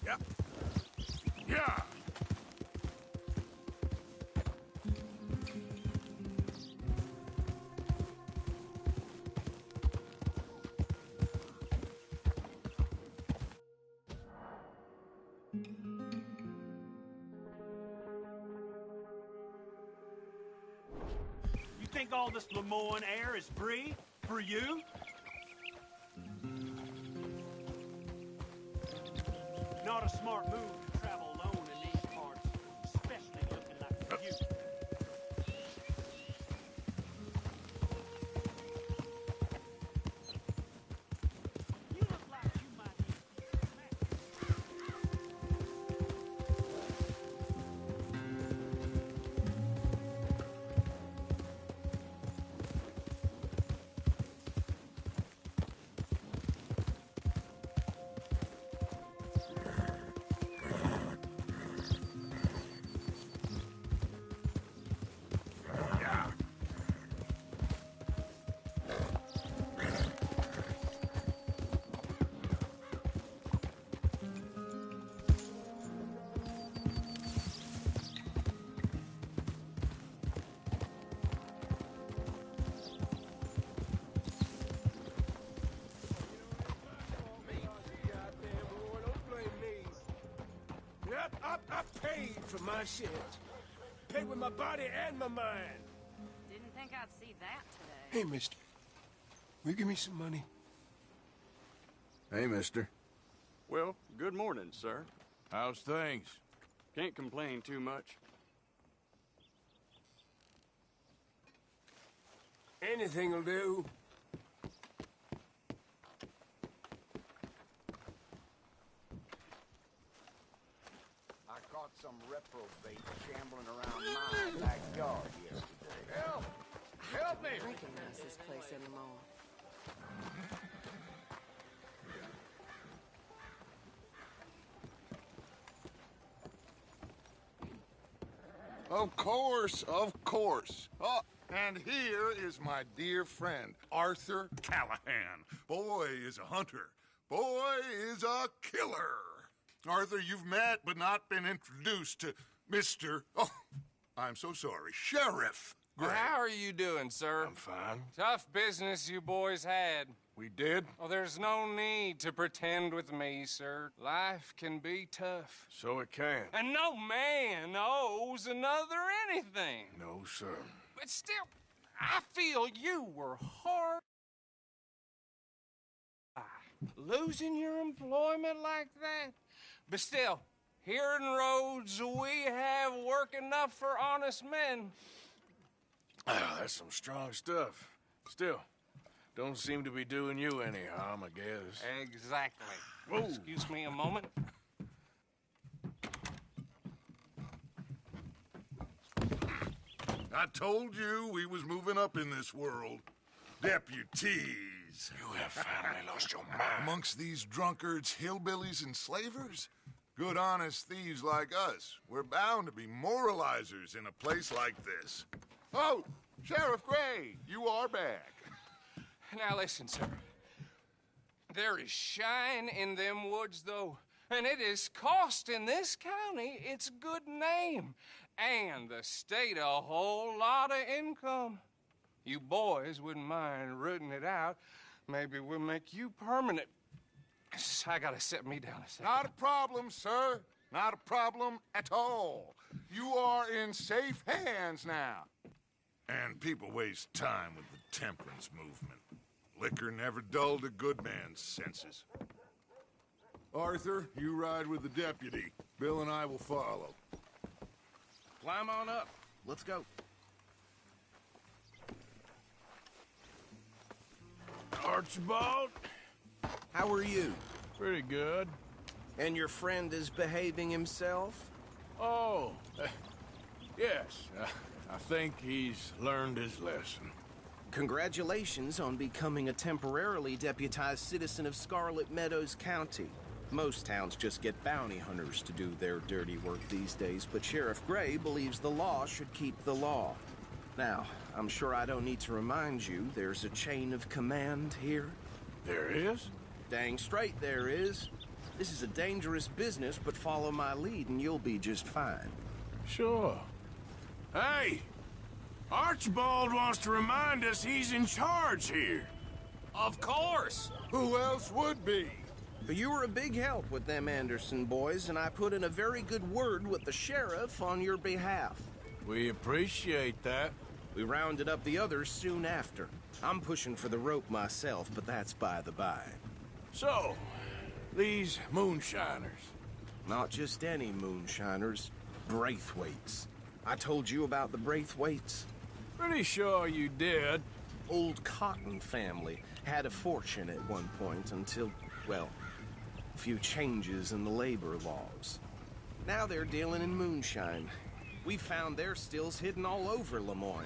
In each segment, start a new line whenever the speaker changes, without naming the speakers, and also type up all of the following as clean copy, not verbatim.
Yep. Yeah.
You think all this Lemoyne air is free for you? Not a smart move to travel alone in these parts, especially looking like you. You look like you might
I paid for my shit. Paid with my body and my mind.
Didn't think I'd see that today.
Hey, mister. Will you give me some money?
Hey, mister.
Well, good morning, sir.
How's things?
Can't complain too much.
Anything'll do.
I caught some reprobate shambling around my backyard yesterday. Help! Help me!
I don't recognize this place anymore.
Of course, of course. Oh, and here is my dear friend, Arthur Callahan. Boy is a hunter. Boy is a killer. Arthur, you've met but not been introduced to Mr. Oh, I'm so sorry, Sheriff Gray.
How are you doing, sir?
I'm fine.
Tough business you boys had.
We did?
Oh, there's no need to pretend with me, sir. Life can be tough.
So it can.
And no man owes another anything.
No, sir.
But still, I feel you were hard. Losing your employment like that? But still, here in Rhodes, we have work enough for honest men.
Ah, that's some strong stuff. Still, don't seem to be doing you any harm, I guess.
Exactly.
Whoa.
Excuse me a moment.
I told you we was moving up in this world. Deputies. You have finally lost your mind. Amongst these drunkards, hillbillies, and slavers? Good honest thieves like us. We're bound to be moralizers in a place like this. Oh, Sheriff Gray, you are back.
Now listen, sir. There is shine in them woods, though, and it is costing this county its good name and the state a whole lot of income. You boys wouldn't mind rooting it out. Maybe we'll make you permanent. I gotta sit me down a second.
Not a problem, sir. Not a problem at all. You are in safe hands now. And people waste time with the temperance movement. Liquor never dulled a good man's senses. Arthur, you ride with the deputy. Bill and I will follow.
Climb on up. Let's go.
Archibald?
How are you?
Pretty good.
And your friend is behaving himself?
Oh, yes. I think he's learned his lesson.
Congratulations on becoming a temporarily deputized citizen of Scarlet Meadows County. Most towns just get bounty hunters to do their dirty work these days, but Sheriff Gray believes the law should keep the law. Now, I'm sure I don't need to remind you there's a chain of command here.
There is?
Dang straight there is. This is a dangerous business, but follow my lead and you'll be just fine.
Sure. Hey! Archibald wants to remind us he's in charge here.
Of course.
Who else would be?
But you were a big help with them Anderson boys, and I put in a very good word with the sheriff on your behalf.
We appreciate that.
We rounded up the others soon after. I'm pushing for the rope myself, but that's by the by.
So, these moonshiners.
Not just any moonshiners, Braithwaites. I told you about the Braithwaites?
Pretty sure you did.
Old Cotton family had a fortune at one point until, well, a few changes in the labor laws. Now they're dealing in moonshine. We found their stills hidden all over Lemoyne.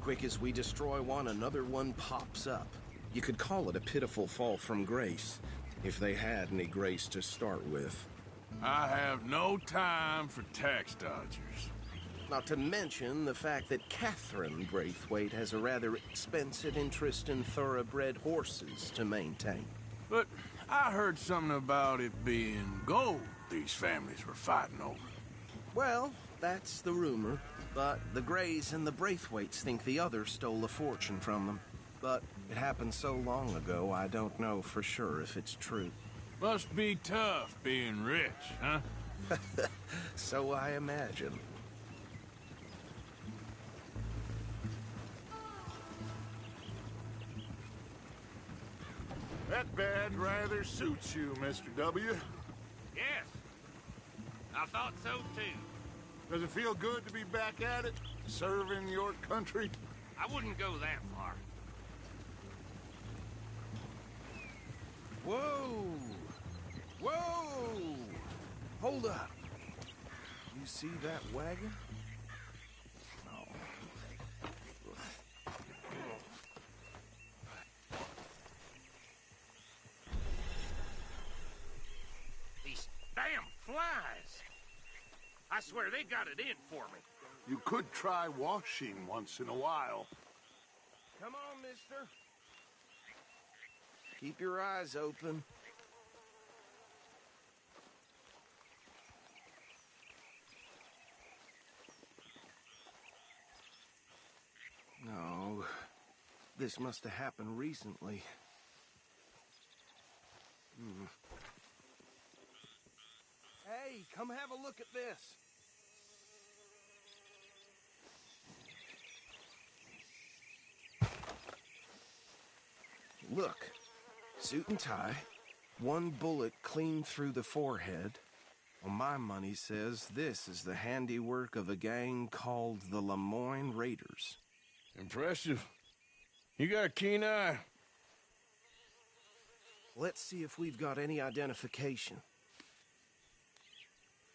Quick as we destroy one, another one pops up. You could call it a pitiful fall from grace, if they had any grace to start with.
I have no time for tax dodgers.
Not to mention the fact that Catherine Braithwaite has a rather expensive interest in thoroughbred horses to maintain.
But I heard something about it being gold these families were fighting over.
Well, that's the rumor. But the Greys and the Braithwaites think the other stole a fortune from them. But it happened so long ago, I don't know for sure if it's true.
Must be tough being rich, huh?
So I imagine.
That bad rather suits you, Mr. W.
Yes. I thought so, too.
Does it feel good to be back at it, serving your country?
I wouldn't go that far.
Whoa! Whoa! Hold up. You see that wagon?
These damn flies. I swear they got it in for me.
You could try washing once in a while.
Come on, mister. Keep your eyes open. No, this must have happened recently. Hey, come have a look at this. Look, suit and tie, one bullet clean through the forehead. Well, my money says this is the handiwork of a gang called the Lemoyne Raiders.
Impressive. You got a keen eye.
Let's see if we've got any identification.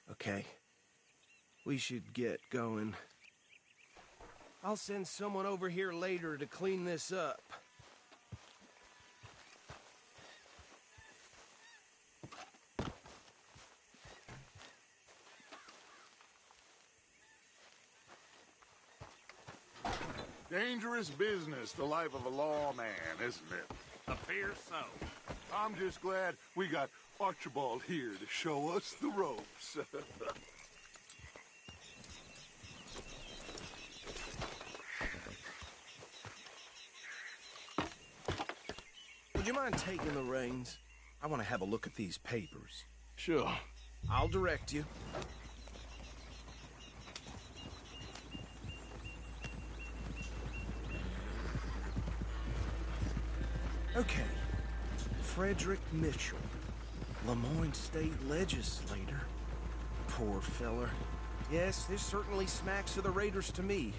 Okay. We should get going. I'll send someone over here later to clean this up.
Dangerous business, the life of a lawman, isn't it?
Appears so.
I'm just glad we got Archibald here to show us the ropes.
Would you mind taking the reins? I want to have a look at these papers.
Sure.
I'll direct you. Okay. Frederick Mitchell, Lemoyne State Legislator. Poor feller. Yes, this certainly smacks of the Raiders to me.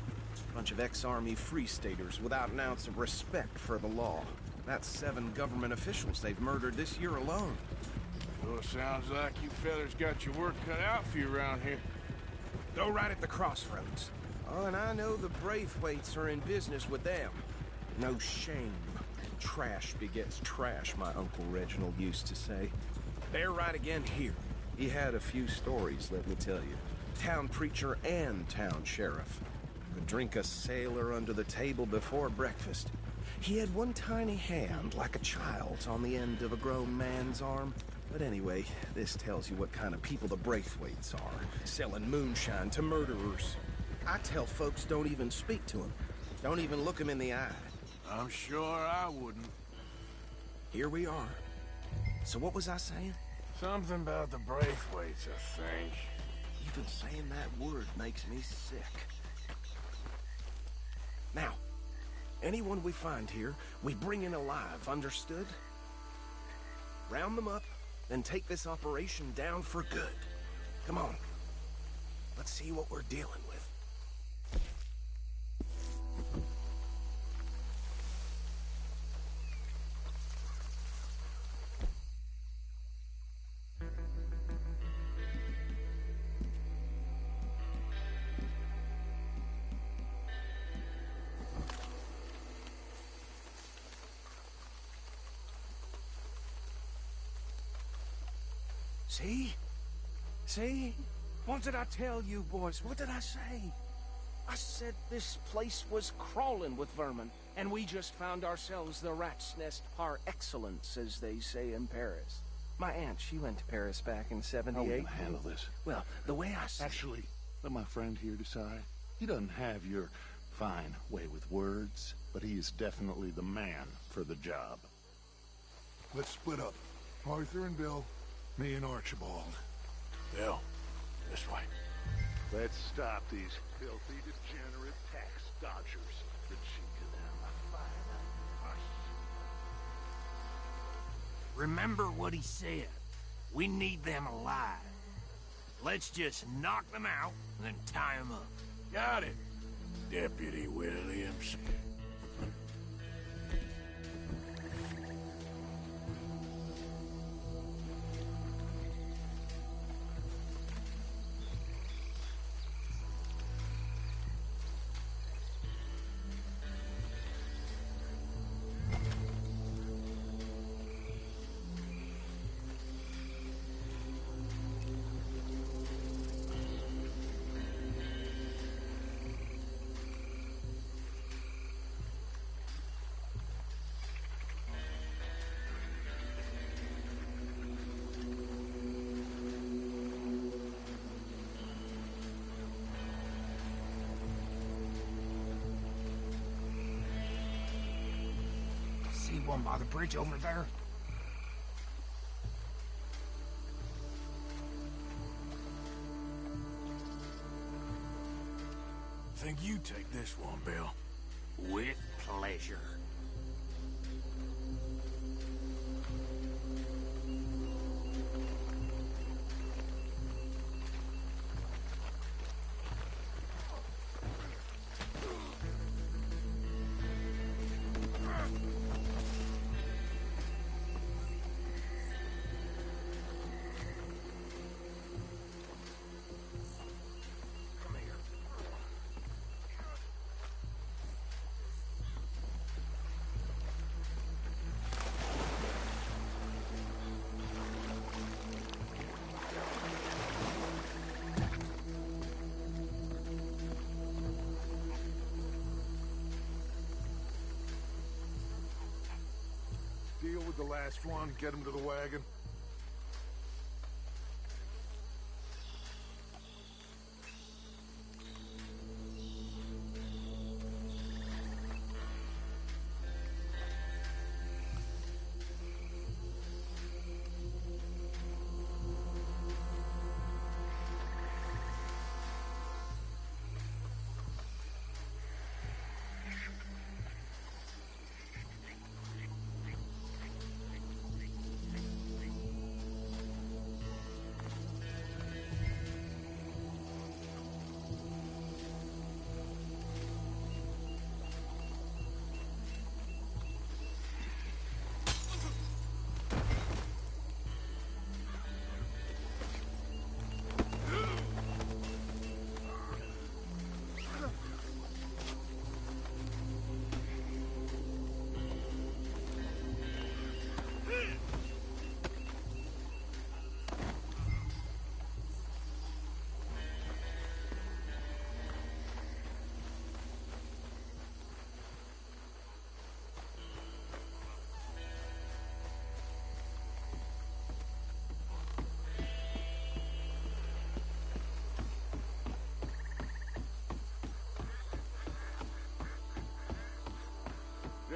Bunch of ex-Army Free Staters without an ounce of respect for the law. That's 7 government officials they've murdered this year alone.
Sure sounds like you fellas got your work cut out for you around here.
Go right at the crossroads. Oh, and I know the Braithwaites are in business with them. No shame. Trash begets trash, my Uncle Reginald used to say. They're right again here. He had a few stories, let me tell you. Town preacher and town sheriff. Could drink a sailor under the table before breakfast. He had one tiny hand, like a child's, on the end of a grown man's arm. But anyway, this tells you what kind of people the Braithwaites are, selling moonshine to murderers. I tell folks don't even speak to him. Don't even look him in the eye.
I'm sure I wouldn't.
Here we are. So what was I saying?
Something about the Braithwaites, I think.
Even saying that word makes me sick. Now, anyone we find here, we bring in alive, understood? Round them up, then take this operation down for good. Come on. Let's see what we're dealing with. See? See? What did I tell you, boys? What did I say? I said this place was crawling with vermin, and we just found ourselves the rat's nest par excellence, as they say in Paris. My aunt, she went to Paris back in '78.
How are we gonna handle this?
Well, the way I see
Actually, let my friend here decide. He doesn't have your fine way with words, but he is definitely the man for the job.
Let's split up. Arthur and Bill, me and Archibald.
Bill, this way.
Let's stop these filthy, degenerate tax dodgers. The cheek of them, fine us.
Remember what he said. We need them alive. Let's just knock them out and then tie them up.
Got it, Deputy Williams.
See one by the bridge over there?
Think you take this one, Bill.
With pleasure.
Deal with the last one, get him to the wagon.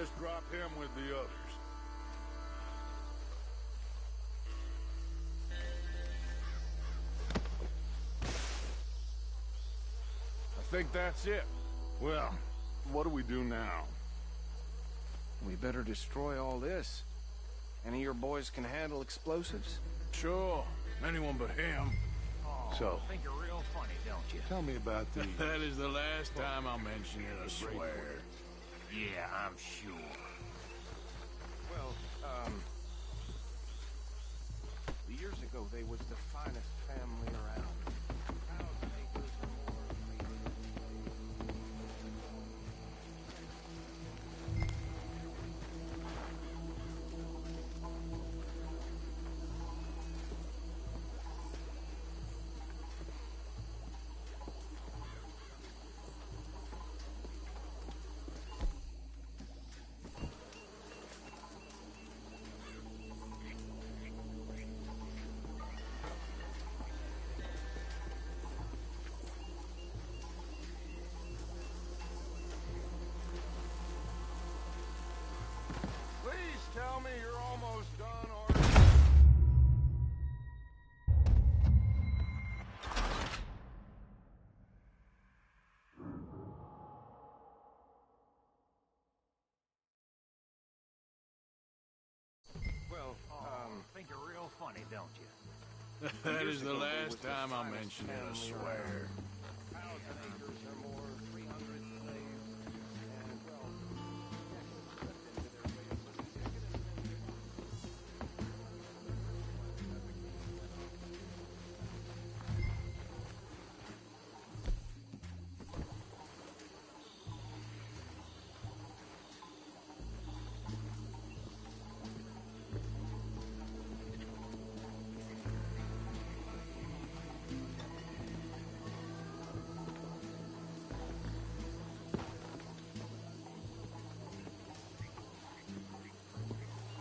Just drop him with the others.
I think that's it.
Well, what do we do now?
We better destroy all this. Any of your boys can handle explosives?
Sure. Anyone but him.
So,
Think you're real funny, don't you?
tell me about the...
That is the last time I'll mention it, I swear.
Yeah, I'm sure.
Well, years ago, they was the finest family around. 1,000 acres or more of land.
Please tell me you're almost done, or...
Well,
Think you're real funny, don't you?
That is the last time I'll mention it, I swear.
1,000 acres or more, 300 slaves, and, well, into their ways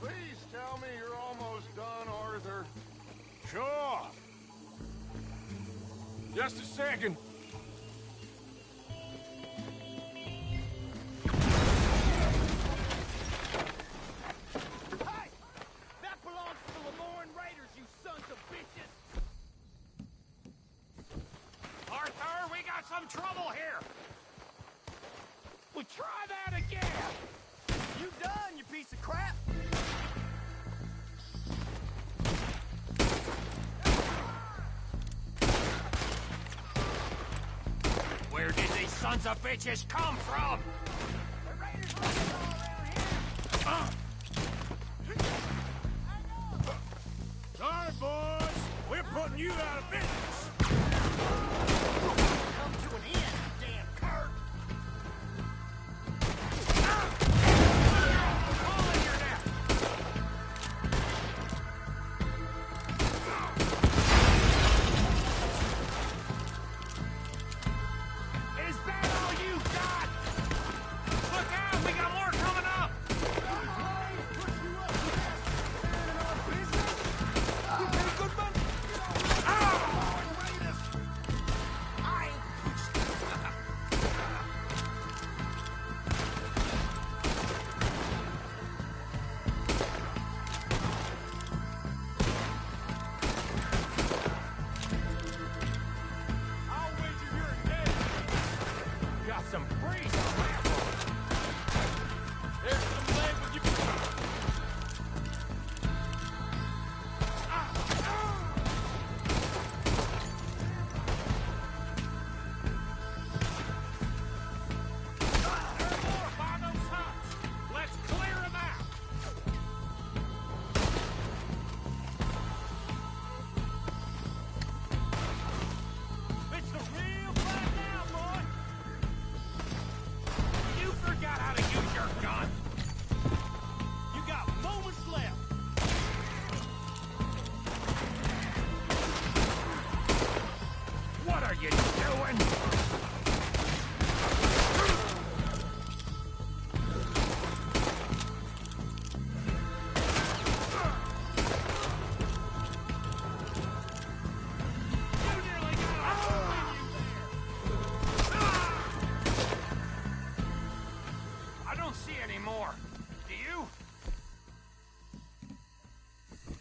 Please tell me you're almost done, Arthur.
Sure. Just a second.
Hey! That belongs to the Lemoyne Raiders, you sons of bitches!
Arthur, we got some trouble here!
Well, try that again! You done, you piece of crap?
Where did these sons of bitches come from?
The Raiders running all around here!
Sorry, boys. We're putting you out of business.
Come to an end, you damn curt!
Fall in your neck! Is that all you got? Look out, we got more coming up!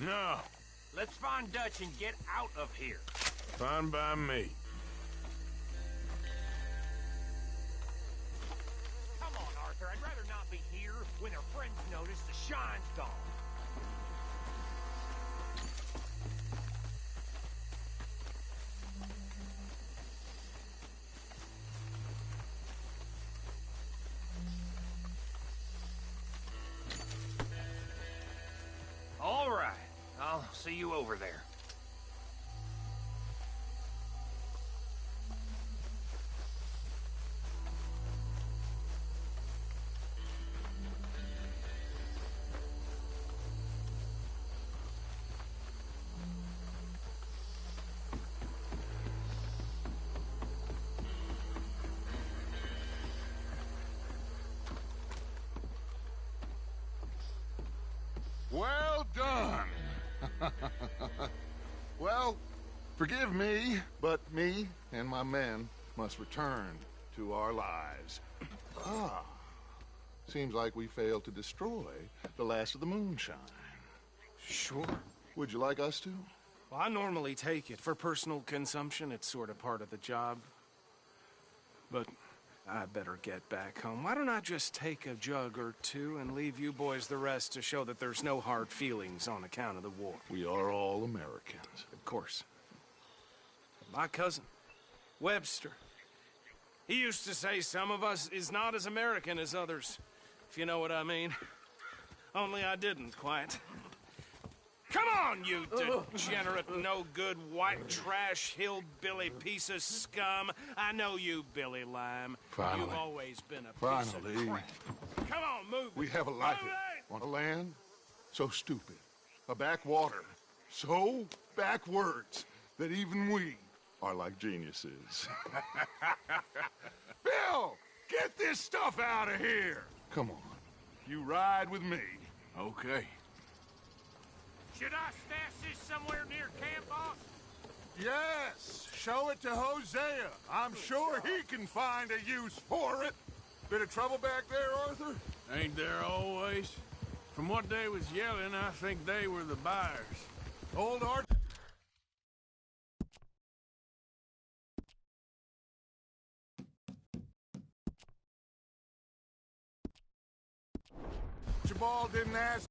No,
Let's find Dutch and get out of here.
fine by me.
Come on, Arthur. I'd rather not be here when their friends notice the shine's gone. All right. I'll see you over there.
Well done. Well, forgive me, but me and my men must return to our lives. Ah, seems like we failed to destroy the last of the moonshine.
Sure.
Would you like us to?
Well, I normally take it. For personal consumption, it's sort of part of the job. But I better get back home. Why don't I just take a jug or two and leave you boys the rest to show that there's no hard feelings on account of the war?
We are all Americans.
Of course. My cousin, Webster, he used to say some of us is not as American as others, if you know what I mean. Only I didn't quite. Come on, you degenerate, no-good, white trash, hillbilly piece of scum. I know you, Billy Lime.
Finally.
You've always been a piece
Finally.
of crap. Come on, move
We
it.
have a life
Move it!
on a land so stupid, a backwater so backwards that even we are like geniuses. Bill, get this stuff out of here. Come on, you ride with me.
Okay.
Should I stash this somewhere near camp, boss?
Yes, show it to Hosea. I'm sure he can find a use for it. Bit of trouble back there, Arthur?
Ain't there always? From what they was yelling, I think they were the buyers.
Old Arthur. Archibald didn't ask